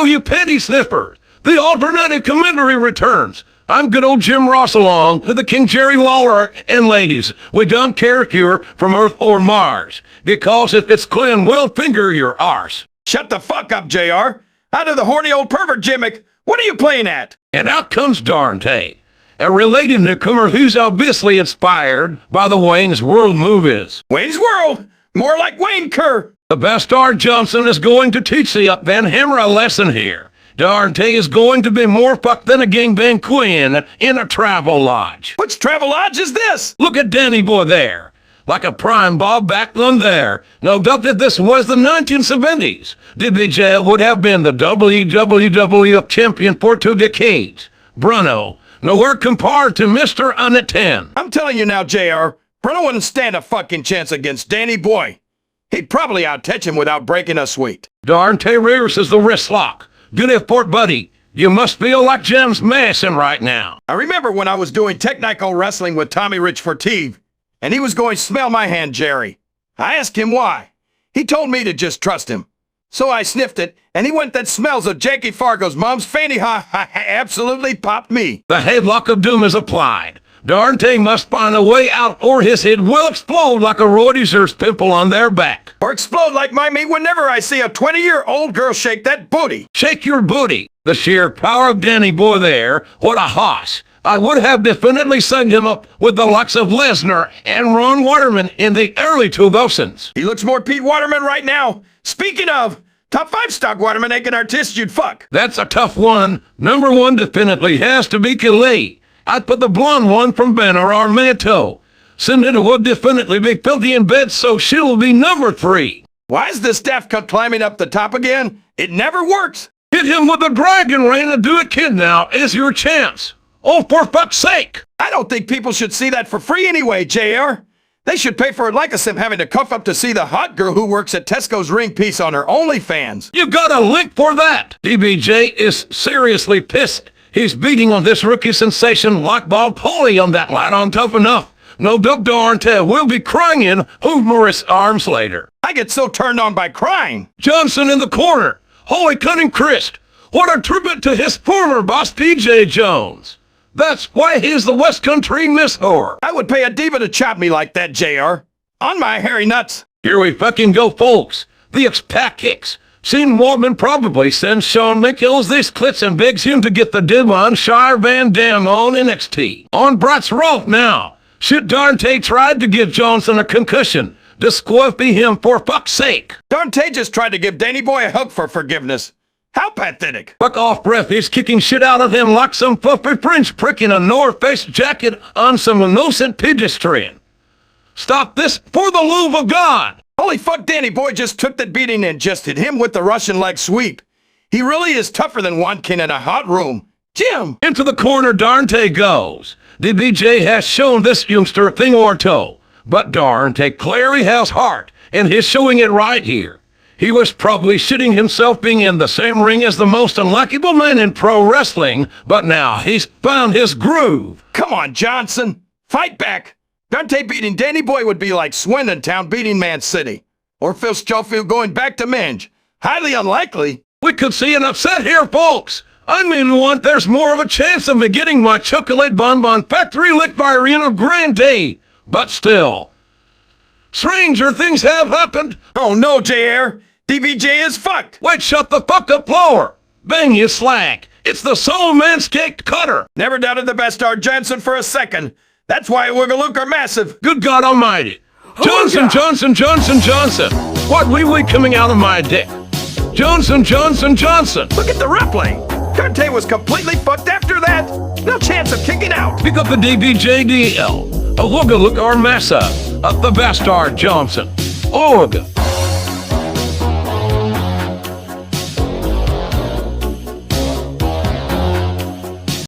Hello, you panty sniffers. The alternative commentary returns. I'm good old Jim Ross along with the King Jerry Lawler, and ladies, we don't care if you're from Earth or Mars, because if it's clean, we'll finger your arse. Shut the fuck up, JR. Out of the horny old pervert gimmick. What are you playing at? And out comes Dante, a related newcomer who's obviously inspired by the Wayne's World movies. Wayne's World? More like Wayne Kerr. The bastard Johnson is going to teach the Up Van Hammer a lesson here. Dante is going to be more fucked than a gangbang queen in a travel lodge. Which travel lodge is this? Look at Danny Boy there. Like a prime Bob Backlund there. No doubt that this was the 1970s. DBJ would have been the WWF champion for 2 decades. Bruno, nowhere compared to Mr. Unattend. I'm telling you now, JR, Bruno wouldn't stand a fucking chance against Danny Boy. He'd probably outtouch him without breaking a sweat. Dante reverses the wrist lock. Good effort, buddy. You must feel like Jim's messing right now. I remember when I was doing technical wrestling with Tommy Rich Fortive, and he was going, "Smell my hand, Jerry." I asked him why. He told me to just trust him. So I sniffed it, and he went, "That smells of Jackie Fargo's mom's fanny." Absolutely popped me. The headlock of doom is applied. Dante must find a way out or his head will explode like a Reuter's pimple on their back. Or explode like my meat whenever I see a 20-year-old girl shake that booty. Shake your booty. The sheer power of Danny Boy there. What a hoss. I would have definitely signed him up with the likes of Lesnar and Ron Waterman in the early 2000s. He looks more Pete Waterman right now. Speaking of, top 5 stock Waterman ain't an artist you'd fuck. That's a tough one. Number 1 definitely has to be Kelly. I'd put the blonde one from Banner or Manto. Cinderella would definitely be filthy in bed, so she'll be number 3. Why is this daft cunt climbing up the top again? It never works. Hit him with the dragon rain and do it, kid, now is your chance. Oh, for fuck's sake. I don't think people should see that for free anyway, JR. They should pay for it like us having to cuff up to see the hot girl who works at Tesco's ring piece on her OnlyFans. You got a link for that. DBJ is seriously pissed. He's beating on this rookie sensation like Bob Pauly on that line on Tough Enough. No doubt Dante will be crying in humorous arms later. I get so turned on by crying. Johnson in the corner. Holy cunning Christ. What a tribute to his former boss, PJ Jones. That's why he's the West Country Miss Whore. I would pay a diva to chop me like that, JR. On my hairy nuts. Here we fucking go, folks. The X-Pac kicks. Sean Waldman probably sends Shawn Michaels these clips and begs him to get the dib on Shire Van Dam on NXT. On Brat's Rolf now. Shit, Dante tried to give Johnson a concussion. Disqualify him for fuck's sake. Dante just tried to give Danny Boy a hug for forgiveness. How pathetic. Fuck off, ref. He's kicking shit out of him like some fluffy French prick in a North Face jacket on some innocent pedestrian. Stop this for the love of God. Holy fuck, Danny Boy just took that beating and just hit him with the Russian leg sweep. He really is tougher than Wankin in a hot room. Jim! Into the corner Dante goes. DBJ has shown this youngster a thing or two. But Dante clearly has heart, and he's showing it right here. He was probably shitting himself being in the same ring as the most unlikable man in pro wrestling, but now he's found his groove. Come on, Johnson. Fight back. Dante beating Danny Boy would be like Swindon Town beating Man City. Or Phil Schofield going back to Minge. Highly unlikely. We could see an upset here, folks. I mean, there's more of a chance of me getting my chocolate bonbon factory licked by Reno Grande. But still, stranger things have happened. Oh no, JR. DBJ is fucked. Wait, shut the fuck up, Lower. Bang, you slag. It's the Soul Man's Caked Cutter. Never doubted the bastard Johnson for a second. That's why Wiggaloo are massive. Good God almighty. Johnson, Johnson, Johnson, Johnson. What wee coming out of my dick? Johnson, Johnson, Johnson. Look at the replay. Dante was completely fucked after that. No chance of kicking out. Pick up the DBJDL. A look our massa of the bastard Johnson. Org.